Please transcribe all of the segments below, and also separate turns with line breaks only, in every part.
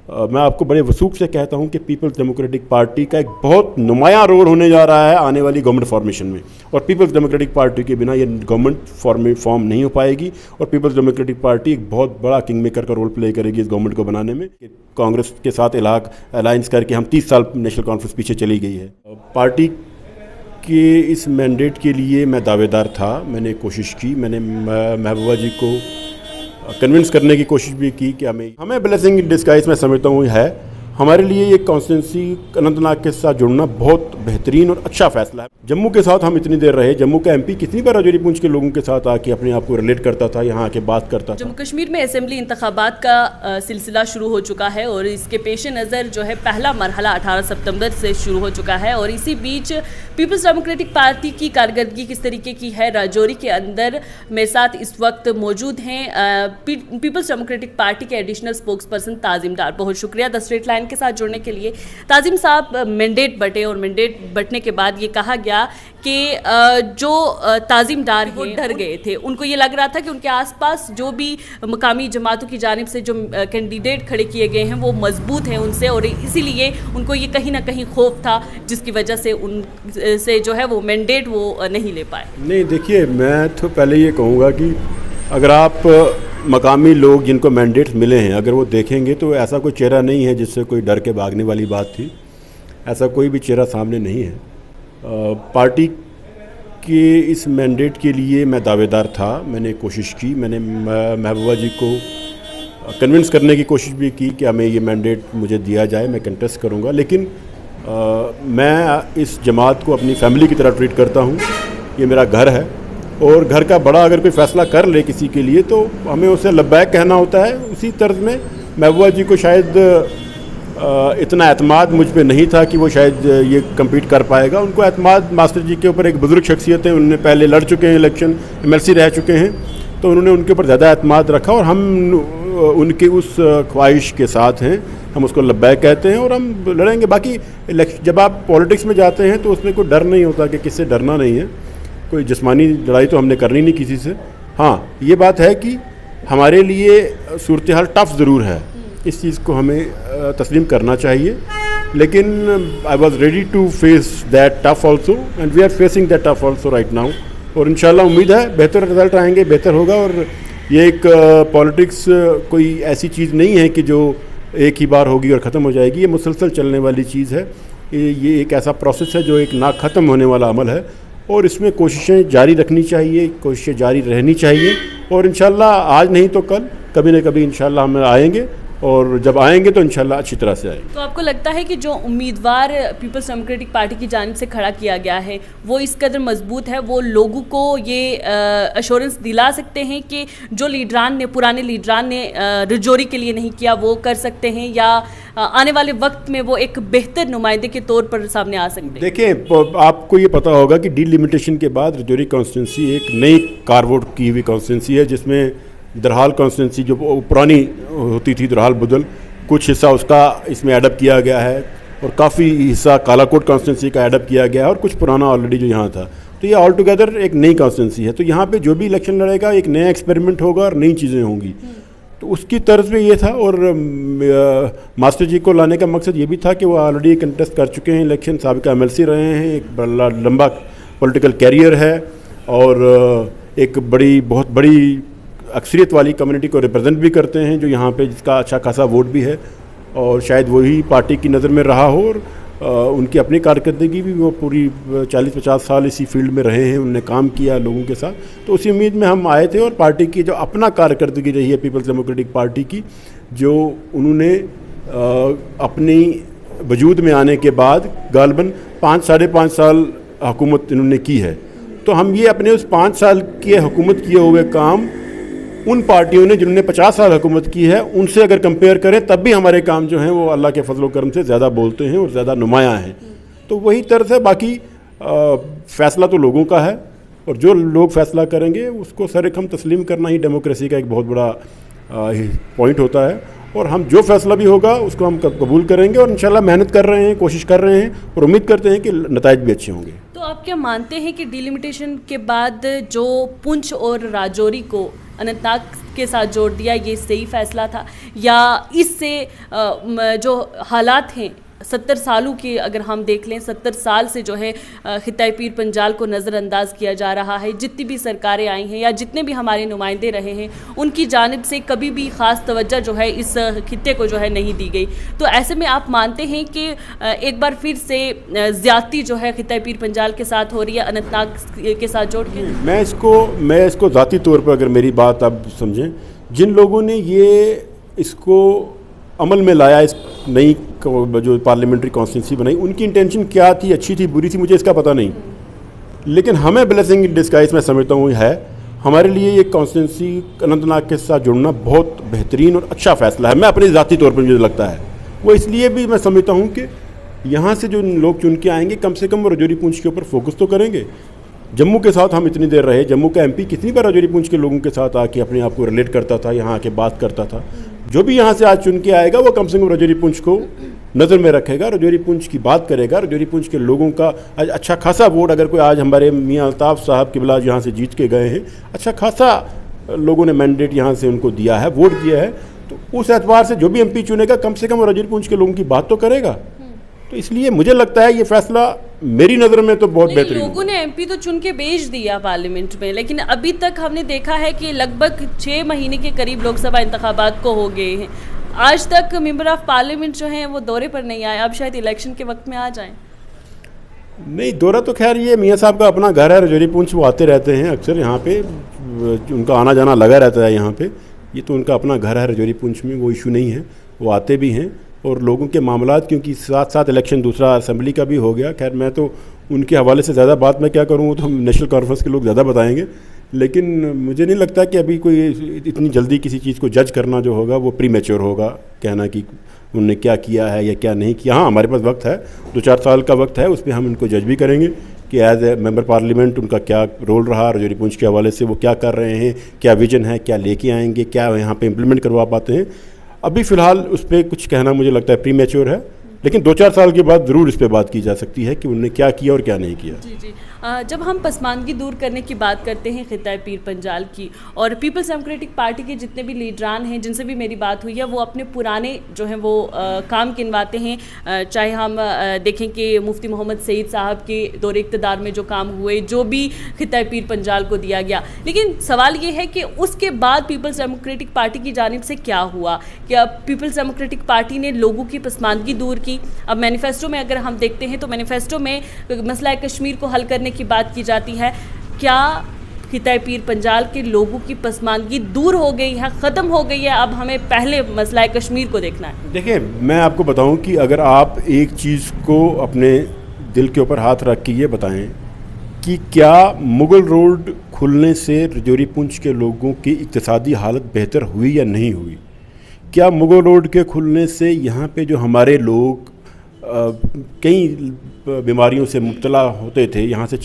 मैं आपको बड़े वसूख से कहता हूं कि पीपल्स डेमोक्रेटिक पार्टी का एक बहुत नुमायां रोल होने जा रहा है आने वाली गवर्नमेंट फॉर्मेशन में, और पीपल्स डेमोक्रेटिक पार्टी के बिना ये गवर्नमेंट फॉर्म नहीं हो पाएगी, और पीपल्स डेमोक्रेटिक पार्टी एक बहुत बड़ा किंग मेकर का रोल प्ले करेगी इस गवर्नमेंट को बनाने में। कांग्रेस के साथ अलायंस करके हम 30 साल नेशनल कॉन्फ्रेंस पीछे चली गई है। पार्टी के इस मैंडेट के लिए मैं दावेदार था, मैंने कोशिश की, मैंने महबूबा जी को कन्विंस करने की कोशिश भी की कि हमें ब्लेसिंग इन डिस्गाइज मैं समझता हूँ है। हमारे लिए ये कॉन्स्टिट्यूंसी अनंतनाग के साथ जुड़ना बहुत बेहतरीन और अच्छा फैसला है। जम्मू के साथ हम इतनी देर रहे, जम्मू का एमपी कितनी बार राजौरी पुंछ के लोगों के साथ आके अपने आप को रिलेट करता था, यहाँ आके बात करता था।
जम्मू कश्मीर में असेंबली इंतखाबात का सिलसिला शुरू हो चुका है और इसके पेश नज़र जो है पहला मरहला 18 सितंबर से शुरू हो चुका है, और इसी बीच पीपल्स डेमोक्रेटिक पार्टी की कारकर्दगी किस तरीके की है। राजौरी के अंदर मेरे साथ इस वक्त मौजूद हैं पीपल्स डेमोक्रेटिक पार्टी के एडिशनल स्पोक्स पर्सन ताजिम डार। बहुत शुक्रिया द स्ट्रेट लाइन के साथ जुड़ने के लिए। ताजिम साहब, मैंडेट बटे और मैंडेट बटने के बाद ये कहा गया कि जो ताजिम डार वो डर गए थे, उनको ये लग रहा था कि उनके आसपास जो भी मकामी जमातों की जानिब से जो कैंडिडेट खड़े किए गए हैं वो मजबूत हैं उनसे, और इसीलिए उनको ये कहीं ना कहीं खौफ था जिसकी वजह से उनसे जो है वो मैंडेट वो नहीं ले पाए।
नहीं, देखिए, मैं तो पहले ये कहूँगा कि अगर आप मकामी लोग जिनको मैंडेट्स मिले हैं अगर वो देखेंगे तो ऐसा कोई चेहरा नहीं है जिससे कोई डर के भागने वाली बात थी, ऐसा कोई भी चेहरा सामने नहीं है। पार्टी के इस मैंडेट के लिए मैं दावेदार था, मैंने कोशिश की, मैंने महबूबा जी को कन्विंस करने की कोशिश भी की कि हमें ये मैंडेट मुझे दिया जाए, मैं कंटेस्ट करूँगा, लेकिन मैं इस जमात को अपनी फैमिली की तरह ट्रीट करता हूँ। ये मेरा घर है, और घर का बड़ा अगर कोई फ़ैसला कर ले किसी के लिए तो हमें उसे लब्बैक कहना होता है। उसी तर्ज में महबूबा जी को शायद इतना एतमाद मुझ पे नहीं था कि वो शायद ये कम्पीट कर पाएगा। उनको एतमाद मास्टर जी के ऊपर, एक बुज़ुर्ग शख्सियत है, उन्होंने पहले लड़ चुके हैं इलेक्शन, MLC रह चुके हैं, तो उन्होंने उनके ऊपर ज़्यादा एतमाद रखा, और हम उनकी उस ख्वाहिश के साथ हैं, हम उसको लब्बैक कहते हैं और हम लड़ेंगे। बाकी जब आप पॉलिटिक्स में जाते हैं तो उसमें कोई डर नहीं होता कि किससे डरना नहीं है, कोई जिस्मानी लड़ाई तो हमने करनी नहीं किसी से। हाँ, ये बात है कि हमारे लिए सूरत हाल टफ ज़रूर है, इस चीज़ को हमें तस्लीम करना चाहिए, लेकिन I was ready to face that tough also, and we are facing that tough also right now. और इंशाल्लाह उम्मीद है बेहतर रिजल्ट आएंगे, बेहतर होगा। और ये एक पॉलिटिक्स कोई ऐसी चीज़ नहीं है कि जो एक ही बार होगी और ख़त्म हो जाएगी, ये मुसलसल चलने वाली चीज़ है। ये एक ऐसा प्रोसेस है जो एक ना ख़त्म होने वाला अमल है, और इसमें कोशिशें जारी रखनी चाहिए, कोशिशें जारी रहनी चाहिए, और इंशाल्लाह आज नहीं तो कल कभी न कभी इंशाल्लाह हम आएंगे, और जब आएंगे तो इंशाल्लाह अच्छी तरह से आएंगे।
तो आपको लगता है कि जो उम्मीदवार पीपल्स डेमोक्रेटिक पार्टी की जानिब से खड़ा किया गया है वो इस कदर मजबूत है, वो लोगों को ये अश्योरेंस दिला सकते हैं कि जो लीडरान ने, पुराने लीडरान ने राजौरी के लिए नहीं किया वो कर सकते हैं, या आने वाले वक्त में वो एक बेहतर नुमाइंदे के तौर पर सामने आ सकते हैं?
देखिए, आपको ये पता होगा कि डिलिमिटेशन के बाद राजौरी कॉन्स्टिट्यूंसी एक नई कारवोट की हुई कॉन्स्टिट्यूंसी है, जिसमें दरहाल कॉन्स्टिट्यूंसी जो पुरानी होती थी, दरहाल बुदल, कुछ हिस्सा उसका इसमें एडअप किया गया है, और काफ़ी हिस्सा कालाकोट कॉन्स्टिट्यूंसी का एडअप किया गया है, और कुछ पुराना ऑलरेडी जो यहाँ था। तो ये ऑल टुगेदर एक नई कॉन्स्टिट्यूंसी है, तो यहाँ पे जो भी इलेक्शन लड़ेगा एक नया एक्सपेरिमेंट होगा और नई चीज़ें होंगी। तो उसकी तर्ज में ये था, और मास्टर जी को लाने का मकसद ये भी था कि वो ऑलरेडी कंटेस्ट कर चुके हैं इलेक्शन, साबिका MLC रहे हैं, एक बड़ा लंबा पॉलिटिकल कैरियर है, और एक बहुत बड़ी अक्सरियत वाली कम्युनिटी को रिप्रेजेंट भी करते हैं, जो यहाँ पे जिसका अच्छा खासा वोट भी है, और शायद वही पार्टी की नज़र में रहा हो, और उनकी अपनी कारकर्दगी भी, वो पूरी 40-50 साल इसी फील्ड में रहे हैं, उन्होंने काम किया लोगों के साथ, तो उसी उम्मीद में हम आए थे। और पार्टी की जो अपना कारकर्दगी रही है पीपल्स डेमोक्रेटिक पार्टी की, जो उन्होंने अपनी वजूद में आने के बाद गालबन 5-5.5 साल हुकूमत इन्होंने की है, तो हम ये अपने उस 5 साल के हुकूमत किए हुए काम उन पार्टियों ने जिन्होंने 50 साल हुकूमत की है उनसे अगर कंपेयर करें, तब भी हमारे काम जो हैं वो अल्लाह के फजल करम से ज़्यादा बोलते हैं और ज़्यादा नुमायाँ हैं। तो वही तर्ज है। बाकी फ़ैसला तो लोगों का है, और जो लोग फैसला करेंगे उसको सरेखम तस्लीम करना ही डेमोक्रेसी का एक बहुत बड़ा पॉइंट होता है, और हम जो फैसला भी होगा उसको हम कबूल करेंगे, और इंशाल्लाह मेहनत कर रहे हैं, कोशिश कर रहे हैं, और उम्मीद करते हैं कि नताइज भी अच्छे होंगे।
तो आप क्या मानते हैं कि डिलिमिटेशन के बाद जो पुंछ और राजौरी को अनंतनाग के साथ जोड़ दिया, ये सही फैसला था, या इससे जो हालात हैं 70 सालों के अगर हम देख लें, 70 साल से जो है खित्ता पीर पंजाल को नज़रअंदाज किया जा रहा है। जितनी भी सरकारें आई हैं या जितने भी हमारे नुमाइंदे रहे हैं, उनकी जानिब से कभी भी ख़ास तवज्जो जो है इस खित्ते को जो है नहीं दी गई। तो ऐसे में आप मानते हैं कि एक बार फिर से ज़्यादती जो है खित्ता पीर पंजाल के साथ हो रही है अनंतनाग के साथ जोड़ के? मैं
इसको ज़ाती तौर पर अगर मेरी बात आप समझें, जिन लोगों ने इसको अमल में लाया, इस नई जो पार्लियामेंट्री कॉन्स्टिट्यूंसी बनाई, उनकी इंटेंशन क्या थी, अच्छी थी बुरी थी, मुझे इसका पता नहीं। लेकिन हमें ब्लेसिंग इन डिस्गाइज मैं समझता हूँ है, हमारे लिए ये कॉन्स्टिट्यूंसी अनंतनाग के साथ जुड़ना बहुत बेहतरीन और अच्छा फ़ैसला है। मैं अपने ज़ाती तौर पर मुझे लगता है वो इसलिए भी मैं समझता हूँ कि यहाँ से जो लोग चुन के आएंगे कम से कम राजौरी पुंछ के ऊपर फोकस तो करेंगे। जम्मू के साथ हम इतनी देर रहे, जम्मू का एमपी कितनी बार राजौरी पुंछ के लोगों के साथ आके अपने आप को रिलेट करता था, यहाँ आके बात करता था। जो भी यहाँ से आज चुन के आएगा वो कम से कम राजौरी पुंछ को नज़र में रखेगा, राजौरी पुंछ की बात करेगा, राजौरी पुंछ के लोगों का अच्छा खासा वोट, अगर कोई आज हमारे मियाँ अल्ताफ़ साहब किबला यहाँ से जीत के गए हैं, अच्छा खासा लोगों ने मैंडेट यहाँ से उनको दिया है, वोट दिया है, तो उस एतबार से जो भी एमपी चुनेगा कम से कम राजौरी पुंछ के लोगों की बात तो करेगा। तो इसलिए मुझे लगता है ये फैसला मेरी नज़र में तो बहुत बेहतरीन।
लोगों ने एमपी तो चुन के भेज दिया पार्लियामेंट में, लेकिन अभी तक हमने देखा है कि लगभग 6 महीने के करीब लोकसभा इंतखाबात को हो गए हैं, आज तक मेंबर ऑफ पार्लियामेंट जो हैं वो दौरे पर नहीं आए। अब शायद इलेक्शन के वक्त में आ जाएं।
नहीं, दौरा तो खैर ये मियाँ साहब का अपना घर है, राजौरी पुंछ वो आते रहते हैं अक्सर, यहाँ पे उनका आना जाना लगा रहता है यहाँ पे, ये तो उनका अपना घर है राजौरी पुंछ में, वो इशू नहीं है, वो आते भी हैं। और लोगों के मामलात, क्योंकि साथ साथ इलेक्शन दूसरा असेंबली का भी हो गया, खैर मैं तो उनके हवाले से ज़्यादा बात मैं क्या करूँ, तो हम नेशनल कॉन्फ्रेंस के लोग ज़्यादा बताएंगे। लेकिन मुझे नहीं लगता कि अभी कोई इतनी जल्दी किसी चीज़ को जज करना जो होगा वो प्री मैच्योर होगा, कहना कि उन्होंने क्या किया है या क्या नहीं किया। हाँ, हमारे पास वक्त है, 2-4 साल का वक्त है, उस पर हम उनको जज भी करेंगे कि एज ए मेंबर पार्लियामेंट उनका क्या रोल रहा, राजौरी पुंछ के हवाले से वो क्या कर रहे हैं, क्या विजन है, क्या लेके आएंगे, क्या यहाँ पे इम्प्लीमेंट करवा पाते हैं। अभी फ़िलहाल उस पर कुछ कहना मुझे लगता है प्री मैच्योर है, लेकिन 2-4 साल के बाद ज़रूर इस पर बात की जा सकती है कि उन्होंने क्या किया और क्या नहीं किया।
जी जी। जब हम पसमानगी दूर करने की बात करते हैं खित्ता पीर पंजाल की, और पीपल्स डेमोक्रेटिक पार्टी के जितने भी लीडरान हैं जिनसे भी मेरी बात हुई है, वो अपने पुराने जो हैं वो काम गिनवाते हैं। चाहे हम देखें कि मुफ्ती मोहम्मद सईद साहब के दौरे इक़्तिदार में जो काम हुए, जो भी खित्ता पीर पंजाल को दिया गया, लेकिन सवाल ये है कि उसके बाद पीपल्स डेमोक्रेटिक पार्टी की जानिब से क्या हुआ? क्या पीपल्स डेमोक्रेटिक पार्टी ने लोगों की पसमानगी दूर की? अब मैनिफेस्टो में अगर हम देखते हैं तो मैनिफेस्टो में मसला कश्मीर को हल करने की बात की जाती है। क्या खित्ता पीर पंजाल के लोगों की पसमानगी दूर हो गई है, ख़त्म हो गई है? अब हमें पहले मसला कश्मीर को देखना है।
देखिए, मैं आपको बताऊं कि अगर आप एक चीज़ को अपने दिल के ऊपर हाथ रख के ये बताएं कि क्या मुगल रोड खुलने से राजौरी पुंछ के लोगों की इक़्तिसादी हालत बेहतर हुई या नहीं हुई? क्या मुगल रोड के खुलने से यहाँ पे जो हमारे लोग कई बीमारियों से मुब्तला होते थे, यहाँ से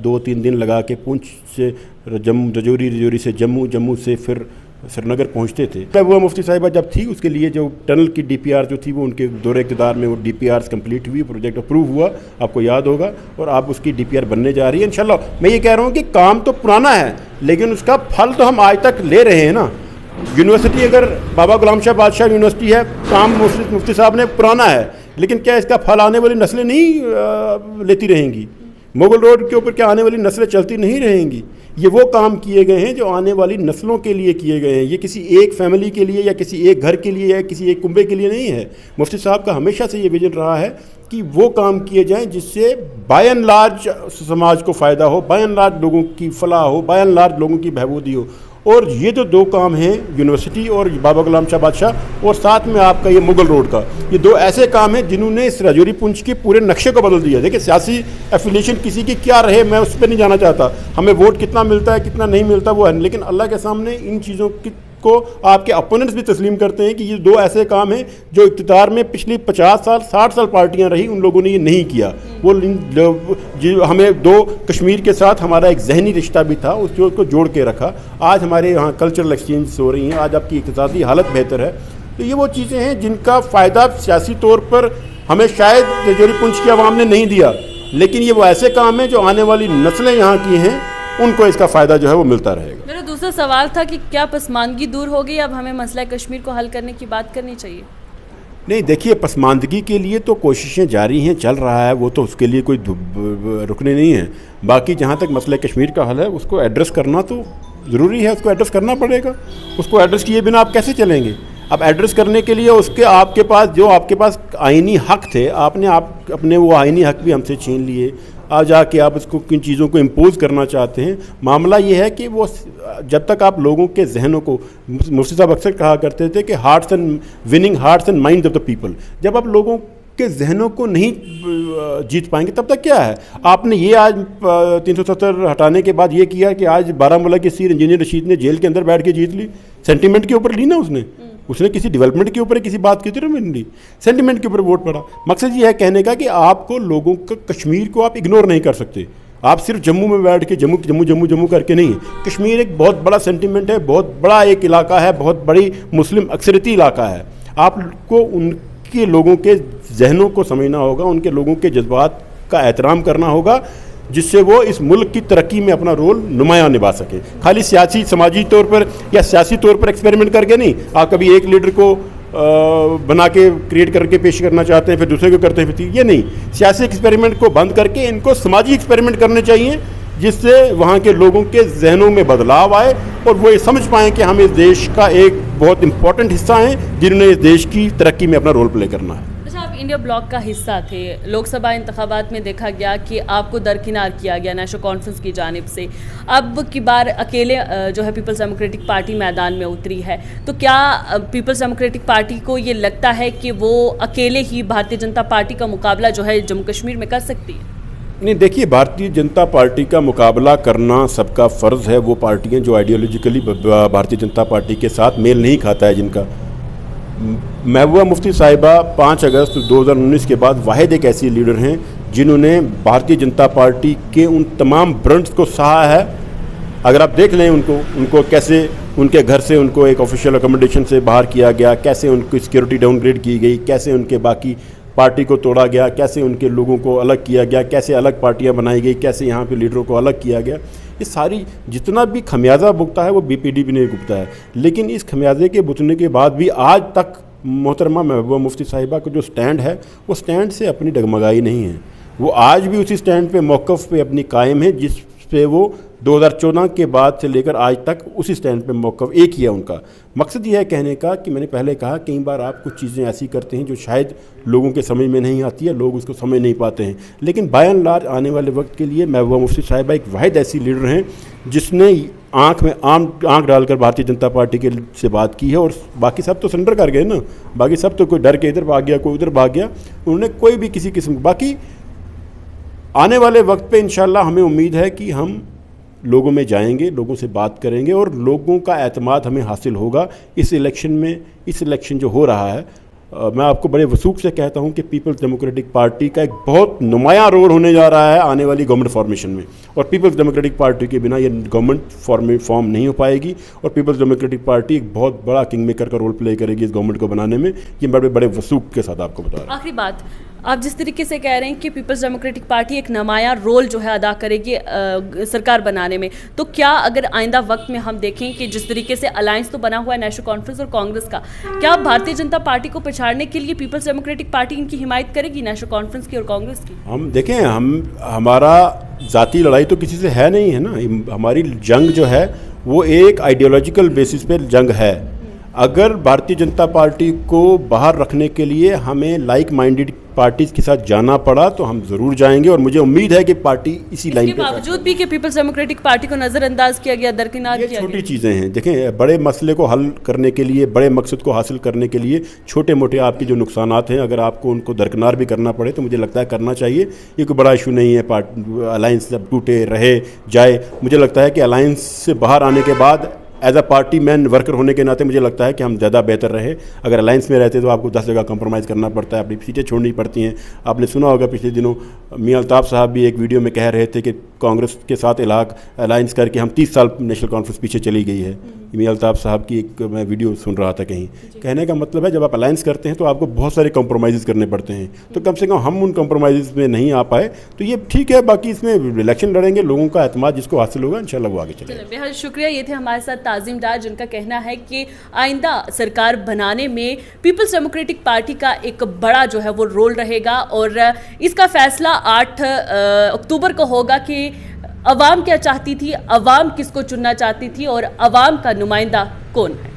2-3 दिन लगा के पुंछ से राजौरी से जम्मू से फिर श्रीनगर पहुँचते थे, तब वो मुफ्ती साहिबा जब थी उसके लिए जो टनल की DPR जो थी वो उनके दौरे इक़्तिदार में वो DPRs कंप्लीट हुई, प्रोजेक्ट अप्रूव हुआ, आपको याद होगा, और आप उसकी DPR बनने जा रही है इंशाल्लाह। मैं ये कह रहा हूँ कि काम तो पुराना है, लेकिन उसका फल तो हम आज तक ले रहे हैं ना। यूनिवर्सिटी अगर बाबा गुलाम शाह बादशाह यूनिवर्सिटी है, काम मुफ्ती साहब ने पुराना है, लेकिन क्या इसका फल आने वाली नस्लें नहीं लेती रहेंगी? मुगल रोड के ऊपर क्या आने वाली नस्लें चलती नहीं रहेंगी? ये वो काम किए गए हैं जो आने वाली नस्लों के लिए किए गए हैं, ये किसी एक फैमिली के लिए या किसी एक घर के लिए या किसी एक कुंबे के लिए नहीं है। मुफ्ती साहब का हमेशा से ये विजन रहा है कि वो काम किए जाएं जिससे बाय एंड लार्ज समाज को फ़ायदा हो, बाय एंड लार्ज लोगों की फलाह हो, बाय एंड लार्ज लोगों की बहबूदी हो। और ये जो 2 काम हैं, यूनिवर्सिटी और बाबा गुलाम शाह बादशाह, और साथ में आपका ये मुगल रोड का, ये 2 ऐसे काम हैं जिन्होंने इस राजौरी पुंछ के पूरे नक्शे को बदल दिया। देखिए, सियासी एफिलिएशन किसी की क्या रहे मैं उस पर नहीं जाना चाहता, हमें वोट कितना मिलता है कितना नहीं मिलता वो है, लेकिन अल्लाह के सामने इन चीज़ों को आपके अपोनेंट्स भी तस्लीम करते हैं कि ये 2 ऐसे काम हैं जो इक़्तिदार में पिछली 50 साल 60 साल पार्टियां रही, उन लोगों ने ये नहीं किया। वो हमें 2 कश्मीर के साथ हमारा एक जहनी रिश्ता भी था, उसको जोड़ के रखा। आज हमारे यहाँ कल्चरल एक्सचेंज हो रही हैं, आज आपकी इक़्तिसादी हालत बेहतर है। तो ये वो चीज़ें हैं जिनका फ़ायदा सियासी तौर पर हमें शायद राजौरी पुंछ की आवाम ने नहीं दिया, लेकिन ये वो ऐसे काम हैं जो आने वाली नस्लें यहाँ की हैं उनको इसका फ़ायदा जो है वो मिलता रहेगा।
दूसरा सवाल था कि क्या पसमानदगी दूर हो गई, अब हमें मसला कश्मीर को हल करने की बात करनी चाहिए?
नहीं, देखिए, पसमानदगी के लिए तो कोशिशें जारी हैं, चल रहा है, वो तो उसके लिए कोई रुकने नहीं है। बाकी जहाँ तक मसला कश्मीर का हल है, उसको एड्रेस करना तो ज़रूरी है, उसको एड्रेस करना पड़ेगा। उसको एड्रेस किए बिना आप कैसे चलेंगे? अब एड्रेस करने के लिए उसके आपके पास आईनी हक थे, आपने अपने वो आईनी हक भी हमसे छीन लिए। आज जाके आप इसको किन चीज़ों को इम्पोज करना चाहते हैं। मामला ये है कि वो जब तक आप लोगों के जहनों को, मुफ्ती साहब अक्सर कहा करते थे कि winning hearts and minds of the people, जब आप लोगों के जहनों को नहीं जीत पाएंगे तब तक क्या है। आपने ये आज 370 हटाने के बाद ये किया कि आज बारामूला के सीर इंजीनियर रशीद ने जेल के अंदर बैठ के जीत ली। सेंटीमेंट के ऊपर ली ना उसने किसी डेवलपमेंट के ऊपर किसी बात की तरह नहीं ली, सेंटीमेंट के ऊपर वोट पड़ा। मकसद ये है कहने का कि आपको लोगों का कश्मीर को आप इग्नोर नहीं कर सकते। आप सिर्फ जम्मू में बैठ के जम्मू करके नहीं। कश्मीर एक बहुत बड़ा सेंटीमेंट है, बहुत बड़ा एक इलाका है, बहुत बड़ी मुस्लिम अक्सरियती इलाका है। आपको उनके लोगों के जहनों को समझना होगा, उनके लोगों के जज्बात का एहतराम करना होगा, जिससे वो इस मुल्क की तरक्की में अपना रोल नुमायां निभा सके। खाली सियासी समाजी तौर पर या सियासी तौर पर एक्सपेरिमेंट करके नहीं। आप कभी एक लीडर को बना के क्रिएट करके पेश करना चाहते हैं, फिर दूसरे को करते हैं, ये नहीं। सियासी एक्सपेरिमेंट को बंद करके इनको समाजी एक्सपेरिमेंट करने चाहिए, जिससे वहाँ के लोगों के जहनों में बदलाव आए और वो ये समझ पाएँ कि हम इस देश का एक बहुत इंपॉर्टेंट हिस्सा हैं, जिन्होंने इस देश की तरक्की में अपना रोल प्ले करना है।
आप इंडिया ब्लॉक का हिस्सा थे। लोकसभा इंतखाबात में देखा गया कि आपको दरकिनार किया गया नेशनल कॉन्फ्रेंस की जानिब से। अब की बार अकेले जो है पीपल्स डेमोक्रेटिक पार्टी मैदान में उतरी है, तो क्या पीपल्स डेमोक्रेटिक पार्टी को ये लगता है कि वो अकेले ही भारतीय जनता पार्टी का मुकाबला जो है जम्मू कश्मीर में कर सकती है?
नहीं, देखिए, भारतीय जनता पार्टी का मुकाबला करना सबका फ़र्ज़ है। वो पार्टियाँ जो आइडियोलॉजिकली भारतीय जनता पार्टी के साथ मेल नहीं खाता है, जिनका महबूबा मुफ्ती साहिबा 5 अगस्त 2019 के बाद वाहिद एक ऐसी लीडर हैं जिन्होंने भारतीय जनता पार्टी के उन तमाम ब्रंट्स को सहा है। अगर आप देख लें उनको कैसे उनके घर से उनको एक ऑफिशियल अकोमोडेशन से बाहर किया गया, कैसे उनकी सिक्योरिटी डाउनग्रेड की गई, कैसे उनके बाकी पार्टी को तोड़ा गया, कैसे उनके लोगों को अलग किया गया, कैसे अलग पार्टियां बनाई गई, कैसे यहाँ पे लीडरों को अलग किया गया। ये सारी जितना भी खमियाजा भुगता है वो बीपीडीपी ने भुगता है। लेकिन इस खमियाजे के भुगतने के बाद भी आज तक मोहतरमा महबूबा मुफ्ती साहिबा का जो स्टैंड है, वो स्टैंड से अपनी डगमगाई नहीं है। वो आज भी उसी स्टैंड पे, मौक़िफ़ पे अपनी कायम है, जिस पे वो 2014 के बाद से लेकर आज तक उसी स्टैंड पे मौक़िफ़ एक ही है उनका। मकसद ये है कहने का कि मैंने पहले कहा, कई बार आप कुछ चीज़ें ऐसी करते हैं जो शायद लोगों के समझ में नहीं आती है, लोग उसको समझ नहीं पाते हैं। लेकिन बाय एंड लार्ज आने वाले वक्त के लिए महबूबा मुफ्ती साहिबा एक वाहिद ऐसी लीडर हैं जिसने आँख में आँख डालकर भारतीय जनता पार्टी के से बात की है। और बाकी सब तो सरेंडर कर गए ना, बाकी सब तो कोई डर के इधर भाग गया, कोई उधर भाग गया। उन्होंने कोई भी किसी किस्म, बाकी आने वाले वक्त पे इंशाल्लाह हमें उम्मीद है कि हम लोगों में जाएंगे, लोगों से बात करेंगे और लोगों का एतमाद हमें हासिल होगा इस इलेक्शन में। इस इलेक्शन जो हो रहा है, मैं आपको बड़े वसूख से कहता हूं कि पीपल्स डेमोक्रेटिक पार्टी का एक बहुत नुमायां रोल होने जा रहा है आने वाली गवर्नमेंट फॉर्मेशन में। और पीपल्स डेमोक्रेटिक पार्टी के बिना ये गवर्नमेंट फॉर्म नहीं हो पाएगी। और पीपल्स डेमोक्रेटिक पार्टी एक बहुत बड़ा किंग मेकर का रोल प्ले करेगी इस गवर्नमेंट को बनाने में। ये मैं बड़े वसूख के साथ आपको बता रहा हूँ।
आखिरी बात, आप जिस तरीके से कह रहे हैं कि पीपल्स डेमोक्रेटिक पार्टी एक नुमायां रोल जो है अदा करेगी सरकार बनाने में, तो क्या अगर आइंदा वक्त में हम देखें कि जिस तरीके से अलायंस तो बना हुआ है नेशनल कॉन्फ्रेंस और कांग्रेस का, क्या भारतीय जनता पार्टी को पछाड़ने के लिए पीपल्स डेमोक्रेटिक पार्टी इनकी हिमायत करेगी, नेशनल कॉन्फ्रेंस की और कांग्रेस की?
हम देखें, हमारा ज़ाती लड़ाई तो किसी से है नहीं है ना। हमारी जंग जो है वो एक आइडियोलॉजिकल बेसिस पे जंग है। अगर भारतीय जनता पार्टी को बाहर रखने के लिए हमें लाइक माइंडेड पार्टीज के साथ जाना पड़ा तो हम ज़रूर जाएंगे। और मुझे उम्मीद है कि पार्टी इसी लाइन पे,
बावजूद भी कि पीपल्स डेमोक्रेटिक पार्टी को नज़रअंदाज किया गया, दरकिनार किया गया,
छोटी चीज़ें हैं। देखें, बड़े मसले को हल करने के लिए, बड़े मकसद को हासिल करने के लिए छोटे मोटे आपके जो नुकसानात हैं, अगर आपको उनको दरकिनार भी करना पड़े तो मुझे लगता है करना चाहिए। ये कोई बड़ा इशू नहीं है। अलायंस जब टूटे रहे जाए, मुझे लगता है कि अलायंस से बाहर आने के बाद as a party man worker होने के नाते मुझे लगता है कि हम ज़्यादा बेहतर रहे। अगर अलायंस में रहते तो आपको 10 जगह कंप्रोमाइज़ करना पड़ता है, अपनी सीटें छोड़नी पड़ती हैं। आपने सुना होगा पिछले दिनों मियां अल्ताफ़ साहब भी एक वीडियो में कह रहे थे कि कांग्रेस के साथ अलायंस करके हम 30 साल नेशनल कॉन्फ्रेंस पीछे चली गई है। मीर अल्ताफ़ साहब की एक मैं वीडियो सुन रहा था कहीं, कहने का मतलब है जब आप अलायंस करते हैं तो आपको बहुत सारे कॉम्प्रोमाइज़ करने पड़ते हैं, तो कम से कम हम उन कॉम्प्रोमाइज़ में नहीं आ पाए तो ये ठीक है। बाकी इसमें इलेक्शन लड़ेंगे, लोगों का एतमाद जिसको हासिल होगा इंशाल्लाह वो आगे चलेगा।
बेहद शुक्रिया। ये थे हमारे साथ ताज़िम डार, जिनका कहना है कि आइंदा सरकार बनाने में पीपल्स डेमोक्रेटिक पार्टी का एक बड़ा जो है वो रोल रहेगा और इसका फैसला 8 अक्टूबर को होगा कि अवाम क्या चाहती थी, अवाम किसको चुनना चाहती थी और अवाम का नुमाइंदा कौन है।